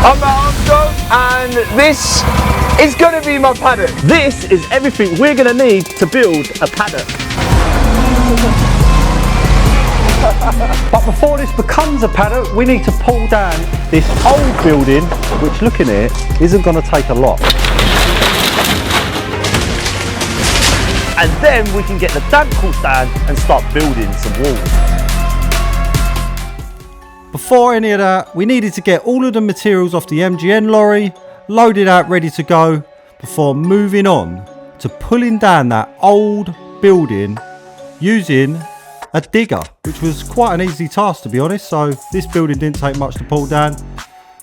I'm Mat Armstrong, and this is going to be my paddock. This is everything we're going to need to build a paddock. But before this becomes a paddock, we need to pull down this old building, which, looking at it, isn't going to take a lot. And then we can get the damp course down and start building some walls. Before any of that, we needed to get all of the materials off the MGN lorry, loaded out, ready to go, before moving on to pulling down that old building using a digger, which was quite an easy task, to be honest. So this building didn't take much to pull down.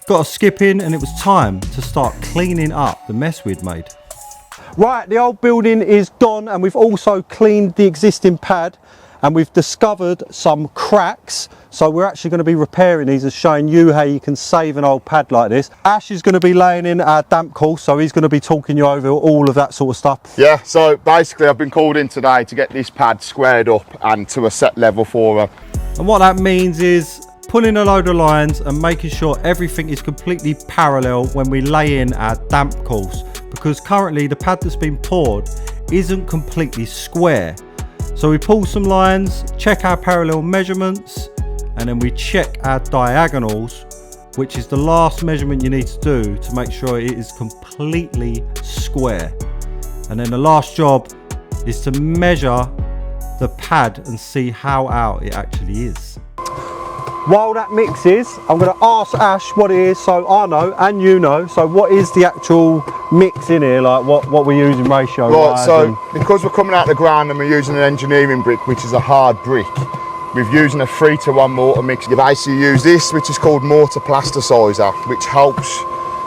Got a skip in, and it was time to start cleaning up the mess we'd made. Right, the old building is gone, and we've also cleaned the existing pad, and we've discovered some cracks. So we're actually going to be repairing these and showing you how you can save an old pad like this. Ash is going to be laying in our damp course, so he's going to be talking you over all of that sort of stuff. Yeah, so basically I've been called in today to get this pad squared up and to a set level for her. And what that means is pulling a load of lines and making sure everything is completely parallel when we lay in our damp course, because currently the pad that's been poured isn't completely square. So we pull some lines, check our parallel measurements, and then we check our diagonals, which is the last measurement you need to do to make sure it is completely square. And then the last job is to measure the pad and see how out it actually is. While that mixes, I'm going to ask Ash what it is, so I know and you know. So what is the actual mix in here, like what we're using ratio Right, wise? so because we're coming out of the ground and we're using an engineering brick, which is a hard brick, we're using a 3-to-1 mortar mix. You basically use this, which is called mortar plasticizer, which helps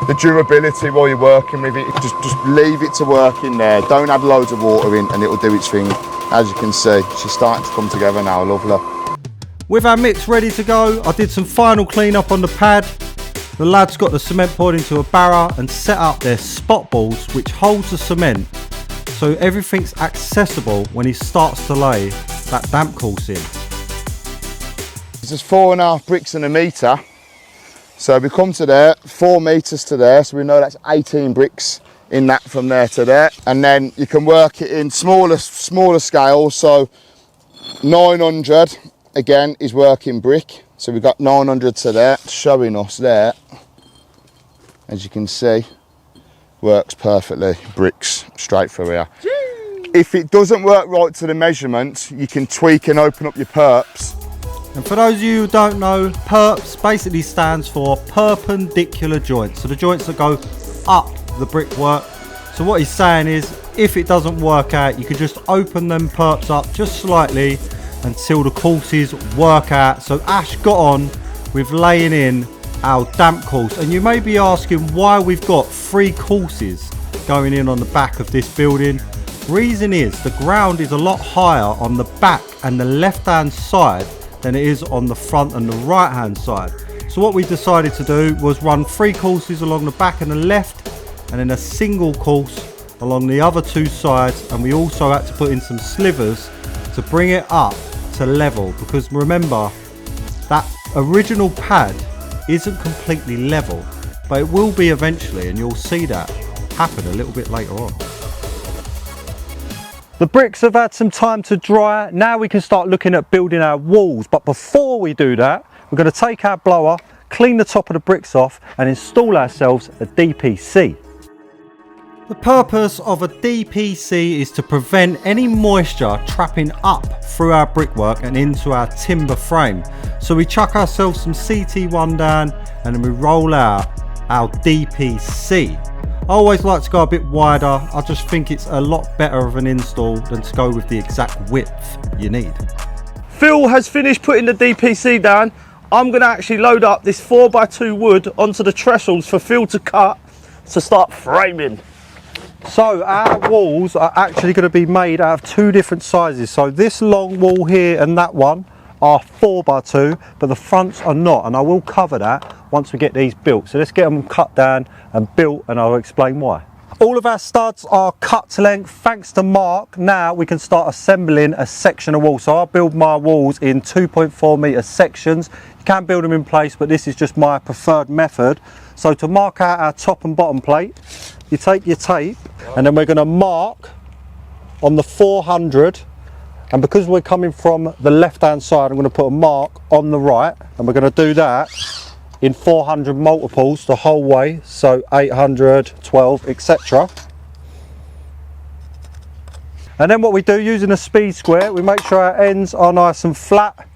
the durability while you're working with it. Just leave it to work in there. Don't add loads of water in and it'll do its thing. As you can see, she's starting to come together now, lovely. With our mix ready to go, I did some final clean up on the pad. The lads got the cement poured into a barrow and set up their spot balls, which holds the cement so everything's accessible when he starts to lay that damp course in. There's 4.5 bricks in a metre. So we come to there, 4 metres to there, so we know that's 18 bricks in that from there to there. And then you can work it in smaller scales, so 900 again is working brick. So we've got 900 to there, showing us there, as you can see, works perfectly, bricks straight through here. If it doesn't work right to the measurements, you can tweak and open up your perps. And for those of you who don't know, perps basically stands for perpendicular joints. So the joints that go up the brickwork. So what he's saying is, if it doesn't work out, you can just open them perps up just slightly until the courses work out. So Ash got on with laying in our damp course. And you may be asking why we've got 3 courses going in on the back of this building. Reason is the ground is a lot higher on the back and the left hand side than it is on the front and the right hand side. So what we decided to do was run 3 courses along the back and the left, and then a single course along the other 2 sides. And we also had to put in some slivers to bring it up to level, because remember that original pad isn't completely level, but it will be eventually, and you'll see that happen a little bit later on. The bricks have had some time to dry. Now we can start looking at building our walls. But before we do that, we're going to take our blower, clean the top of the bricks off, and install ourselves a DPC. The purpose of a DPC is to prevent any moisture trapping up through our brickwork and into our timber frame. So we chuck ourselves some CT1 down and then we roll out our DPC. I always like to go a bit wider. I just think it's a lot better of an install than to go with the exact width you need. Phil has finished putting the DPC down. I'm going to actually load up this 4x2 wood onto the trestles for Phil to cut to start framing. So our walls are actually going to be made out of 2 different sizes. So this long wall here and that one are 4x2, but the fronts are not, and I will cover that once we get these built. So let's get them cut down and built, and I'll explain why. All of our studs are cut to length thanks to Mark. Now we can start assembling a section of wall. So I build my walls in 2.4 metre sections. You can build them in place, but this is just my preferred method. So to mark out our top and bottom plate, you take your tape and then we're going to mark on the 400. And because we're coming from the left hand side, I'm going to put a mark on the right, and we're going to do that in 400 multiples the whole way, so 800, 12, etc. And then what we do, using a speed square, we make sure our ends are nice and flat,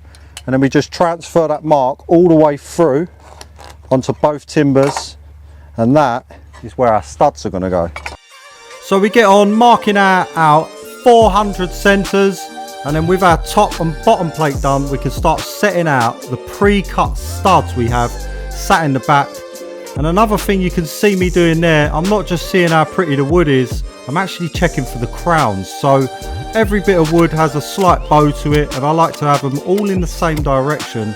and then we just transfer that mark all the way through onto both timbers, and that is where our studs are going to go. So we get on marking out 400 centres, and then with our top and bottom plate done, we can start setting out the pre-cut studs we have sat in the back. And another thing you can see me doing there, I'm not just seeing how pretty the wood is, I'm actually checking for the crowns. So every bit of wood has a slight bow to it, and I like to have them all in the same direction.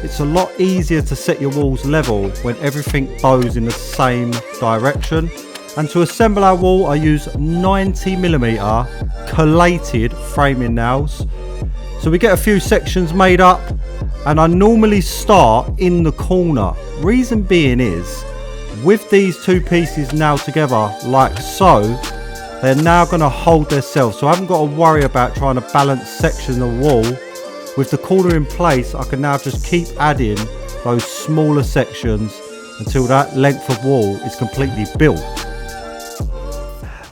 It's a lot easier to set your walls level when everything bows in the same direction. And to assemble our wall, I use 90mm collated framing nails. So we get a few sections made up, and I normally start in the corner. Reason being is, with these two pieces nailed together like so, they're now going to hold themselves. So I haven't got to worry about trying to balance sections of wall. With the corner in place, I can now just keep adding those smaller sections until that length of wall is completely built.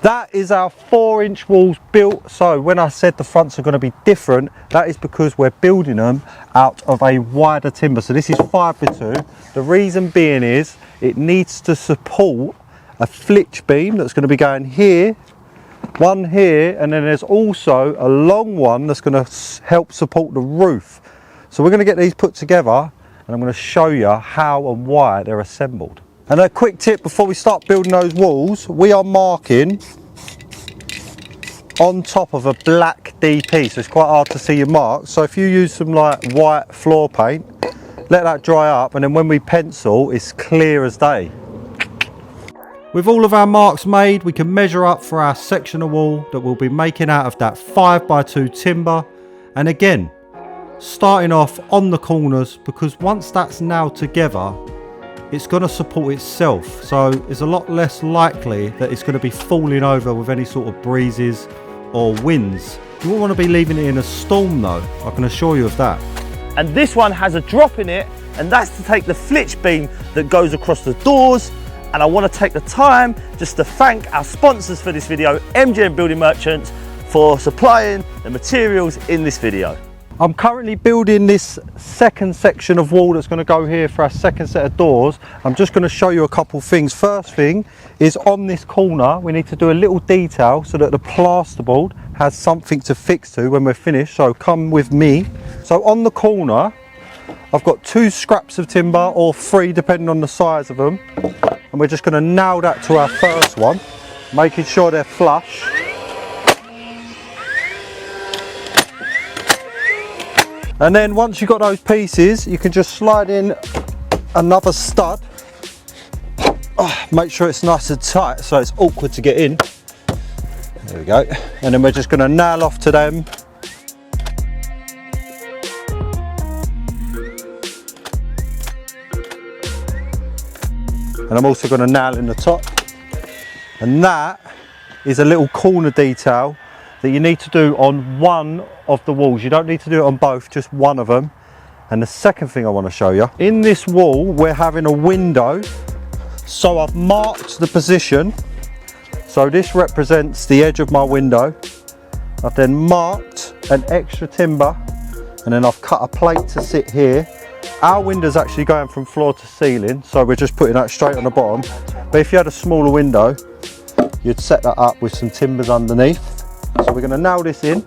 That is our 4-inch walls built. So when I said the fronts are going to be different, that is because we're building them out of a wider timber. So this is 5x2. The reason being is it needs to support a flitch beam that's going to be going here, one here, and then there's also a long one that's going to help support the roof. So we're going to get these put together, and I'm going to show you how and why they're assembled. And a quick tip before we start building those walls, we are marking on top of a black DP, so it's quite hard to see your marks. So if you use some like white floor paint, let that dry up, and then when we pencil, it's clear as day. With all of our marks made, we can measure up for our section of wall that we'll be making out of that 5x2 timber. And again, starting off on the corners, because once that's nailed together, it's going to support itself, so it's a lot less likely that it's going to be falling over with any sort of breezes or winds. You won't want to be leaving it in a storm though, I can assure you of that. And this one has a drop in it, and that's to take the flitch beam that goes across the doors. And I want to take the time just to thank our sponsors for this video, MGM Building Merchants, for supplying the materials in this video. I'm currently building this second section of wall that's going to go here for our second set of doors. I'm just going to show you a couple things. First thing is, on this corner we need to do a little detail so that the plasterboard has something to fix to when we're finished, so come with me. So on the corner I've got 2 scraps of timber, or 3 depending on the size of them, and we're just going to nail that to our first one, making sure they're flush. And then once you've got those pieces, you can just slide in another stud. Make sure it's nice and tight so it's awkward to get in. There we go. And then we're just going to nail off to them. And I'm also going to nail in the top. And that is a little corner detail that you need to do on one of the walls. You don't need to do it on both, just one of them. And the second thing I want to show you, in this wall we're having a window, so I've marked the position. So this represents the edge of my window. I've then marked an extra timber, and then I've cut a plate to sit here. Our window's actually going from floor to ceiling, so we're just putting that straight on the bottom. But if you had a smaller window, you'd set that up with some timbers underneath. So we're going to nail this in.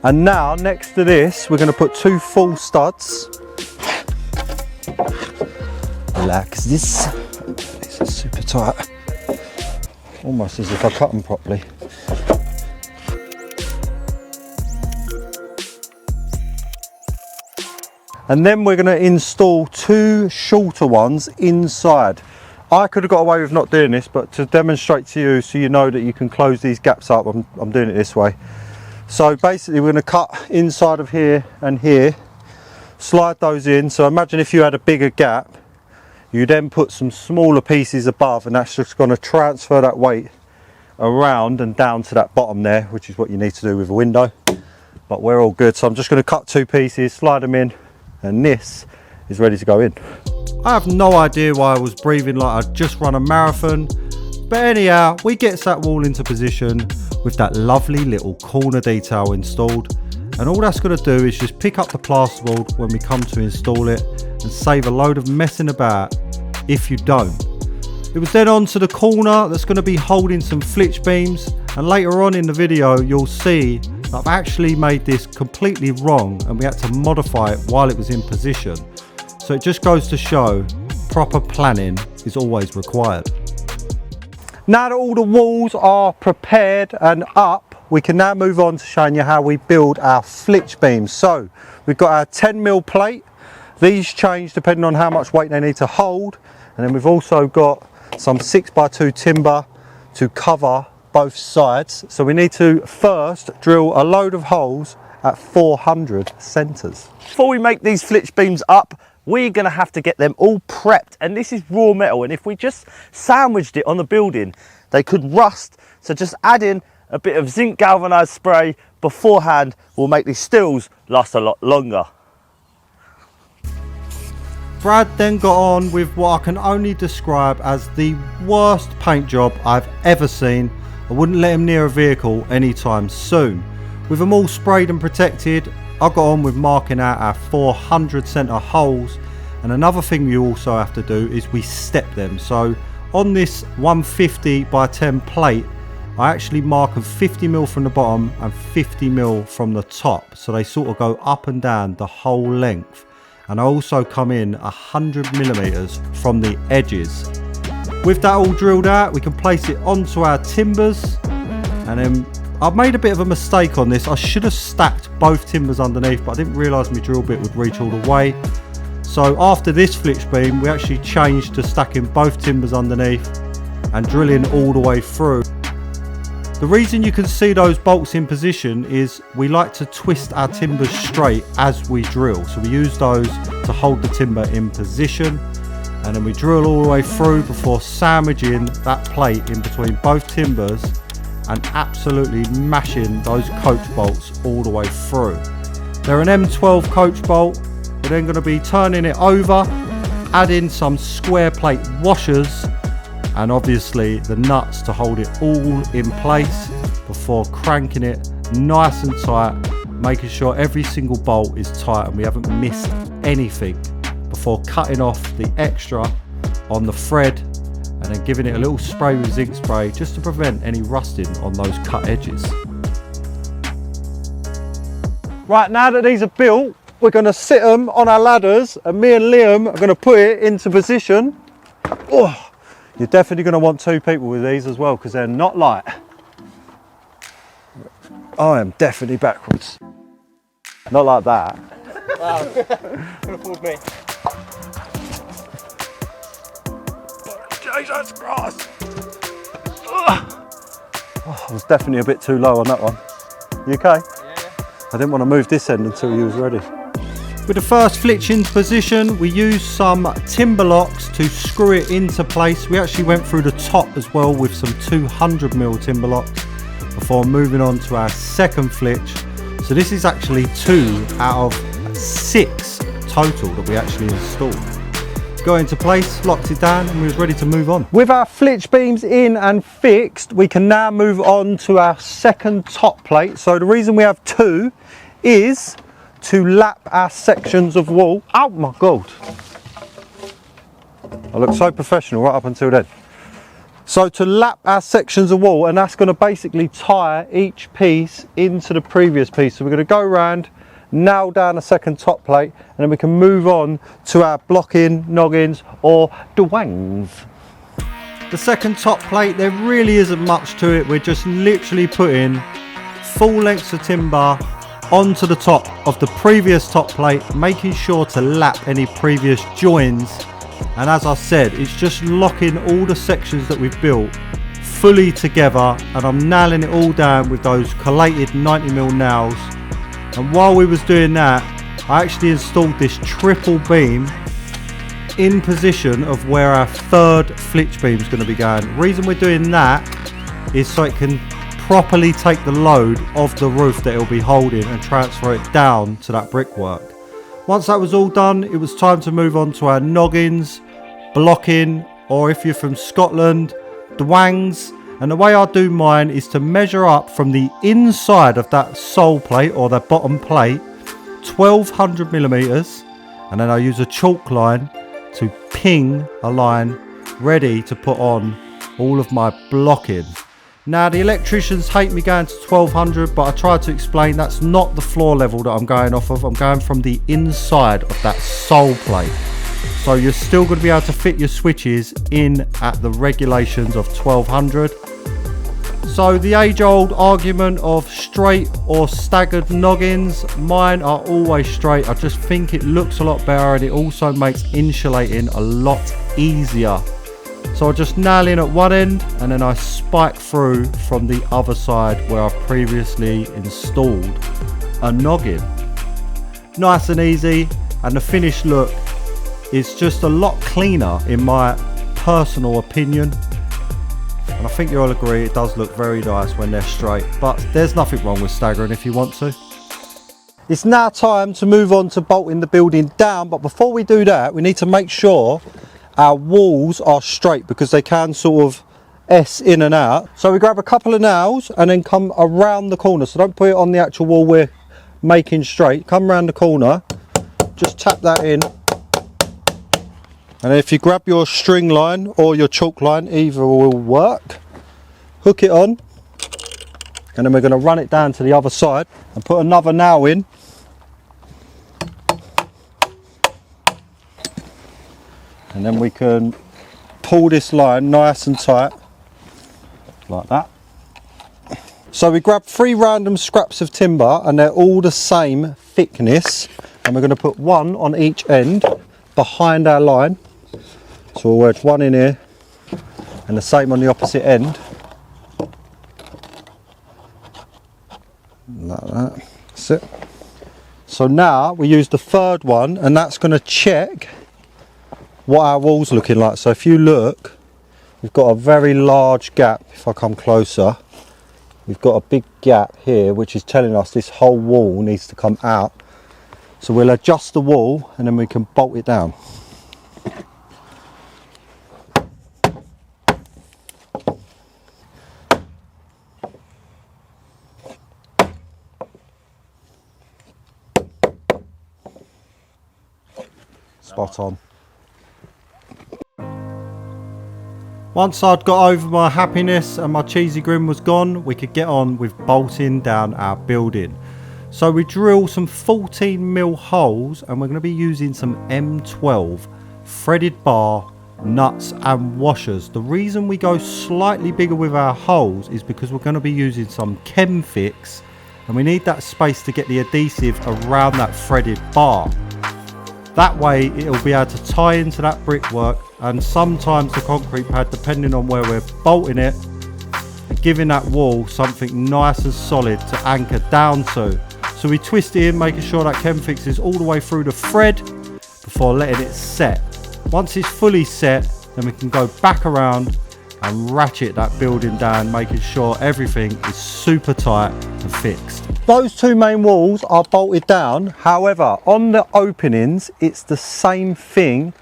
And now next to this we're going to put 2 full studs like this. This is super tight, almost as if I cut them properly. And then we're going to install 2 shorter ones inside. I could have got away with not doing this, but to demonstrate to you so you know that you can close these gaps up, I'm doing it this way. So basically we're going to cut inside of here and here, slide those in. So imagine if you had a bigger gap, you then put some smaller pieces above, and that's just going to transfer that weight around and down to that bottom there, which is what you need to do with a window. But we're all good. So I'm just going to cut 2 pieces, slide them in, and this is ready to go in. I have no idea why I was breathing like I'd just run a marathon, but anyhow, we get that wall into position with that lovely little corner detail installed, and all that's going to do is just pick up the plasterboard when we come to install it and save a load of messing about if you don't. It was then on to the corner that's going to be holding some flitch beams, and later on in the video you'll see that I've actually made this completely wrong and we had to modify it while it was in position. So it just goes to show proper planning is always required. Now that all the walls are prepared and up, we can now move on to showing you how we build our flitch beams. So we've got our 10mm plate. These change depending on how much weight they need to hold. And then we've also got some 6x2 timber to cover both sides. So we need to first drill a load of holes at 400 centres. Before we make these flitch beams up, we're going to have to get them all prepped, and this is raw metal, and if we just sandwiched it on the building they could rust. So just add in a bit of zinc galvanized spray beforehand will make these stills last a lot longer. Brad then got on with what I can only describe as the worst paint job I've ever seen. I wouldn't let him near a vehicle anytime soon. With them all sprayed and protected, I got on with marking out our 400 centre holes, and another thing we also have to do is we step them. So on this 150x10 plate, I actually mark them 50mm from the bottom and 50mm from the top, so they sort of go up and down the whole length. And I also come in 100mm from the edges. With that all drilled out, we can place it onto our timbers, and then I've made a bit of a mistake on this. I should have stacked both timbers underneath, but I didn't realise my drill bit would reach all the way. So after this flitch beam, we actually changed to stacking both timbers underneath and drilling all the way through. The reason you can see those bolts in position is we like to twist our timbers straight as we drill. So we use those to hold the timber in position, and then we drill all the way through before sandwiching that plate in between both timbers and absolutely mashing those coach bolts all the way through. They're an M12 coach bolt. We're then going to be turning it over, adding some square plate washers, and obviously the nuts to hold it all in place before cranking it nice and tight, making sure every single bolt is tight and we haven't missed anything before cutting off the extra on the thread, and then giving it a little spray with zinc spray just to prevent any rusting on those cut edges. Right, now that these are built, we're going to sit them on our ladders, and me and Liam are going to put it into position. Oh, you're definitely going to want 2 people with these as well because they're not light. I am definitely backwards. Not like that. Wow, couldn't afford me. Jesus Christ! Oh, I was definitely a bit too low on that one. You okay? Yeah. I didn't want to move this end until you was ready. With the first flitch in position, we used some timber locks to screw it into place. We actually went through the top as well with some 200mm timber locks before moving on to our second flitch. So this is actually 2 out of 6 total that we actually installed. Got into place, locked it down, and we was ready to move on. With our flitch beams in and fixed, we can now move on to our second top plate. So the reason we have 2 is to lap our sections of wall. Oh my God. I look so professional right up until then. So to lap our sections of wall, and that's going to basically tie each piece into the previous piece. So we're going to go around, nail down a second top plate, and then we can move on to our blocking, noggins or dwangs. The second top plate, there really isn't much to it. We're just literally putting full lengths of timber onto the top of the previous top plate, making sure to lap any previous joins. And as I said, it's just locking all the sections that we've built fully together, and I'm nailing it all down with those collated 90mm nails. And while we was doing that, I actually installed this triple beam in position of where our third flitch beam is going to be going. The reason we're doing that is so it can properly take the load of the roof that it'll be holding and transfer it down to that brickwork. Once that was all done, it was time to move on to our noggins, blocking, or if you're from Scotland, dwangs. And the way I do mine is to measure up from the inside of that sole plate or the bottom plate 1200mm, and then I use a chalk line to ping a line ready to put on all of my blocking. Now the electricians hate me going to 1200, but I try to explain that's not the floor level that I'm going off of. I'm going from the inside of that sole plate. So you're still going to be able to fit your switches in at the regulations of 1200. So the age-old argument of straight or staggered noggins, mine are always straight. I just think it looks a lot better, and it also makes insulating a lot easier. So I just nail in at one end and then I spike through from the other side where I've previously installed a noggin. Nice and easy, and the finished look is just a lot cleaner in my personal opinion. And I think you all agree it does look very nice when they're straight, but there's nothing wrong with staggering if you want to. It's now time to move on to bolting the building down, but before we do that, we need to make sure our walls are straight because they can sort of S in and out. So we grab a couple of nails and then come around the corner. So don't put it on the actual wall we're making straight. Come around the corner, just tap that in. And if you grab your string line or your chalk line, either will work. Hook it on, and then we're going to run it down to the other side and put another nail in. And then we can pull this line nice and tight, like that. So we grab 3 random scraps of timber, and they're all the same thickness. And we're going to put one on each end behind our line. So we'll wedge one in here and the same on the opposite end. Like that. That's it. So now we use the third one, and that's going to check what our wall's looking like. So if you look, we've got a very large gap. If I come closer, we've got a big gap here which is telling us this whole wall needs to come out. So we'll adjust the wall and then we can bolt it down. Spot on. Once I'd got over my happiness and my cheesy grin was gone, we could get on with bolting down our building. So we drill some 14mm holes, and we're going to be using some M12 threaded bar, nuts and washers. The reason we go slightly bigger with our holes is because we're going to be using some Chem Fix, and we need that space to get the adhesive around that threaded bar. That way it'll be able to tie into that brickwork, and sometimes the concrete pad, depending on where we're bolting it, giving that wall something nice and solid to anchor down to. So we twist it in, making sure that Chem Fix is all the way through the thread before letting it set. Once it's fully set, then we can go back around and ratchet that building down, making sure everything is super tight and fixed. Those 2 main walls are bolted down. However, on the openings, it's the same thing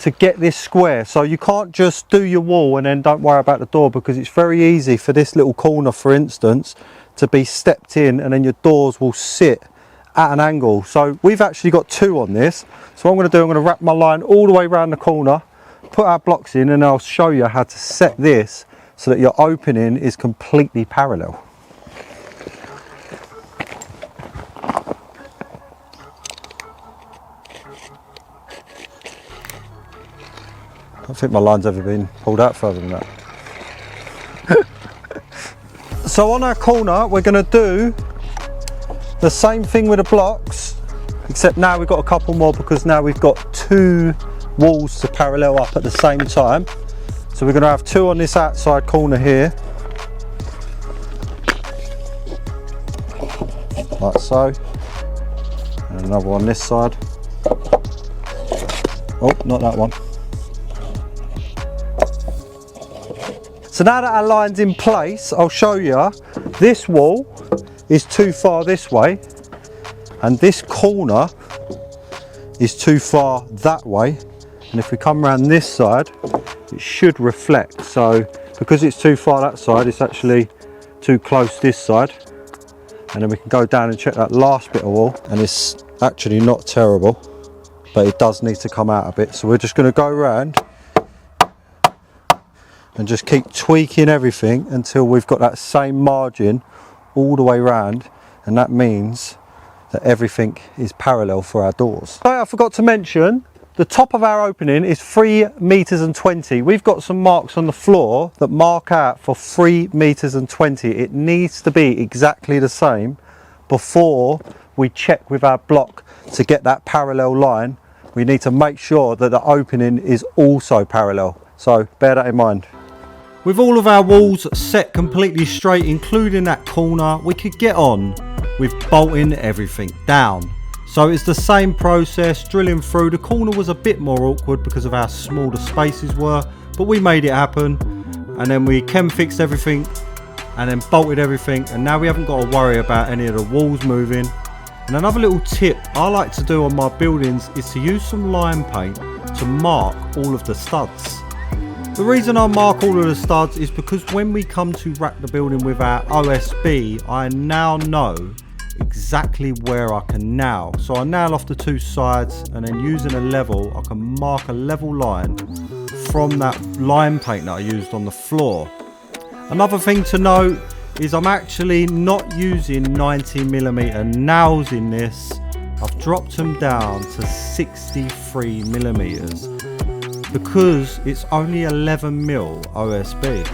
to get this square. So you can't just do your wall and then don't worry about the door, because it's very easy for this little corner, for instance, to be stepped in, and then your doors will sit at an angle. So we've actually got 2 on this. So what I'm going to do, I'm going to wrap my line all the way around the corner, put our blocks in, and I'll show you how to set this so that your opening is completely parallel. I don't think my line's ever been pulled out further than that. So on our corner, we're going to do The same thing with the blocks, except now we've got a couple more because now we've got 2 walls to parallel up at the same time. So we're going to have 2 on this outside corner here, like so, and another one this side. Oh, not that one. So now that our line's in place, I'll show you. This wall is too far this way, and this corner is too far that way. And if we come around this side, it should reflect. So because it's too far that side, it's actually too close this side. And then we can go down and check that last bit of wall, and it's actually not terrible, but it does need to come out a bit. So we're just going to go around and just keep tweaking everything until we've got that same margin all the way around, and that means that everything is parallel for our doors. So I forgot to mention, the top of our opening is 3.20 meters. We've got some marks on the floor that mark out for 3.20 meters. It needs to be exactly the same before we check with our block to get that parallel line. We need to make sure that the opening is also parallel, so bear that in mind. With all of our walls set completely straight, including that corner, we could get on with bolting everything down. So it's the same process, drilling through. The corner was a bit more awkward because of how small the spaces were, but we made it happen. And then we chem fixed everything and then bolted everything, and now we haven't got to worry about any of the walls moving. And another little tip I like to do on my buildings is to use some lime paint to mark all of the studs. The reason I mark all of the studs is because when we come to rack the building with our OSB, I now know exactly where I can nail. So I nail off the 2 sides, and then using a level, I can mark a level line from that lime paint that I used on the floor. Another thing to note is I'm actually not using 90mm nails in this. I've dropped them down to 63mm because it's only 11mm OSB.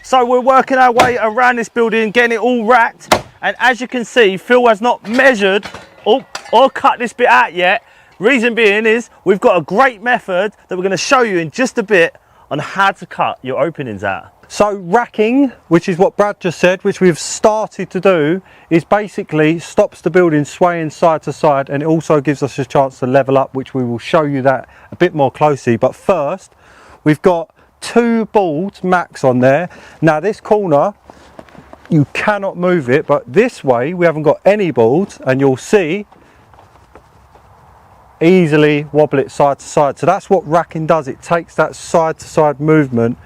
So we're working our way around this building, getting it all racked, and as you can see, Phil has not measured or cut this bit out yet. Reason being is we've got a great method that we're going to show you in just a bit on how to cut your openings out. So racking, which is what Brad just said, which we've started to do, is basically stops the building swaying side to side, and it also gives us a chance to level up, which we will show you that a bit more closely. But first, we've got 2 boards max on there. Now this corner, you cannot move it, but this way we haven't got any boards, and you'll see easily wobble it side to side. So that's what racking does. It takes that side to side movement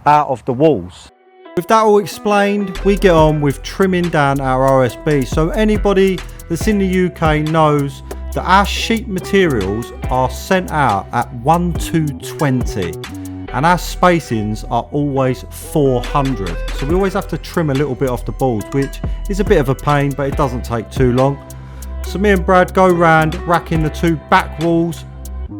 out of the walls. With that all explained, we get on with trimming down our OSB. So anybody that's in the UK knows that our sheet materials are sent out at 1:20 and our spacings are always 400. So we always have to trim a little bit off the boards, which is a bit of a pain, but it doesn't take too long. So me and Brad go round racking the 2 back walls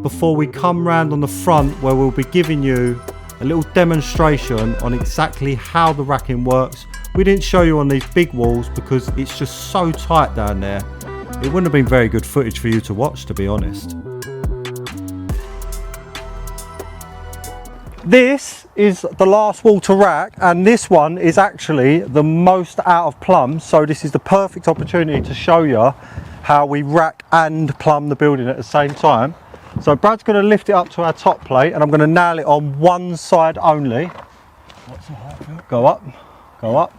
before we come round on the front, where we'll be giving you a little demonstration on exactly how the racking works. We didn't show you on these big walls because it's just so tight down there. It wouldn't have been very good footage for you to watch, to be honest. This is the last wall to rack, and this one is actually the most out of plumb, so this is the perfect opportunity to show you how we rack and plumb the building at the same time. So Brad's going to lift it up to our top plate, and I'm going to nail it on one side only. What's the height, Phil? Go up, go up.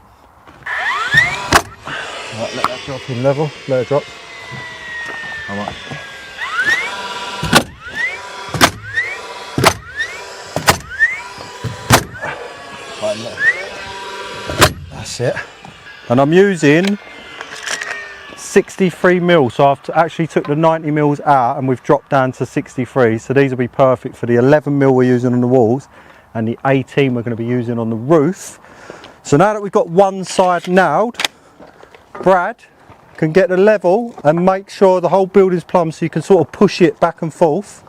Right, let that drop in level, let it drop. Come up. That's it. And I'm using 63mm, so I've actually took the 90mm out and we've dropped down to 63, so these will be perfect for the 11mm we're using on the walls and the 18 we're going to be using on the roof. So now that we've got one side nailed, Brad can get the level and make sure the whole building's plumb, so you can sort of push it back and forth.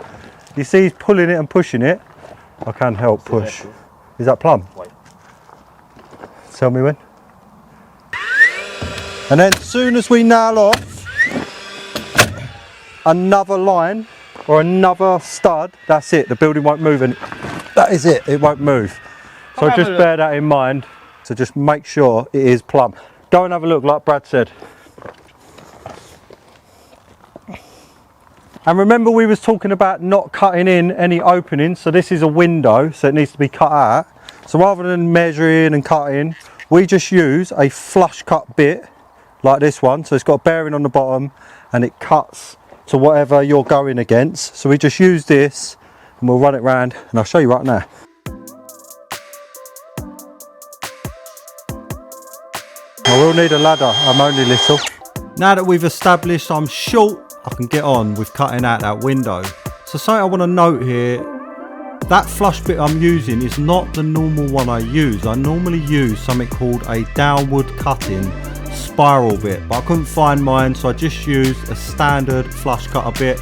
You see he's pulling it and pushing it. I can't help push. Is that plumb? Wait. Tell me when. And then as soon as we nail off another line or another stud, that's it, the building won't move, and that is it, it won't move. So just bear that in mind, to just make sure it is plumb. Go and have a look, like Brad said. And remember, we was talking about not cutting in any openings, so this is a window, so it needs to be cut out. So rather than measuring and cutting, we just use a flush cut bit like this one, so it's got a bearing on the bottom and it cuts to whatever you're going against. So we just use this and we'll run it round, and I'll show you right now. I will need a ladder, I'm only little. Now that we've established I'm short, I can get on with cutting out that window. So something I want to note here, that flush bit I'm using is not the normal one I use. I normally use something called a downward cutting spiral bit, but I couldn't find mine, so I just used a standard flush cutter bit.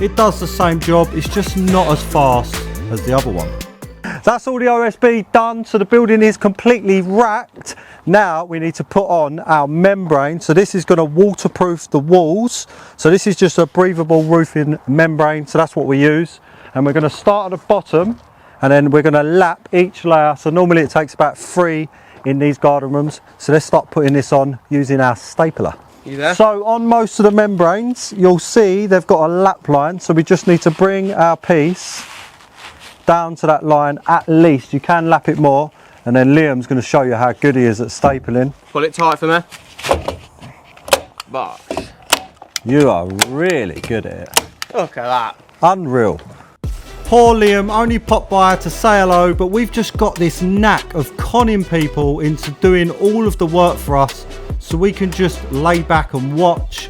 It does the same job, it's just not as fast as the other one. That's all the OSB done, so the building is completely racked. Now we need to put on our membrane, so this is going to waterproof the walls. So this is just a breathable roofing membrane, so that's what we use. And we're going to start at the bottom and then we're going to lap each layer. So normally it takes about 3 in these garden rooms. So let's start putting this on using our stapler. You there? So on most of the membranes, you'll see they've got a lap line, so we just need to bring our piece down to that line at least. You can lap it more, and then Liam's going to show you how good he is at stapling. Pull it tight for me. Bosh. You are really good at it. Look at that. Unreal. Poor Liam only popped by to say hello, but we've just got this knack of conning people into doing all of the work for us so we can just lay back and watch.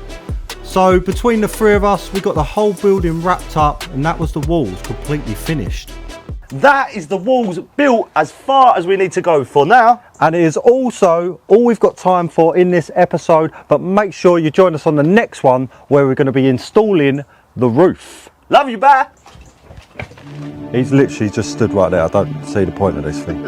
So between the 3 of us, we got the whole building wrapped up, and that was the walls completely finished. That is the walls built as far as we need to go for now. And it is also all we've got time for in this episode, but make sure you join us on the next one where we're going to be installing the roof. Love you, bye. He's literally just stood right there. I don't see the point of this thing.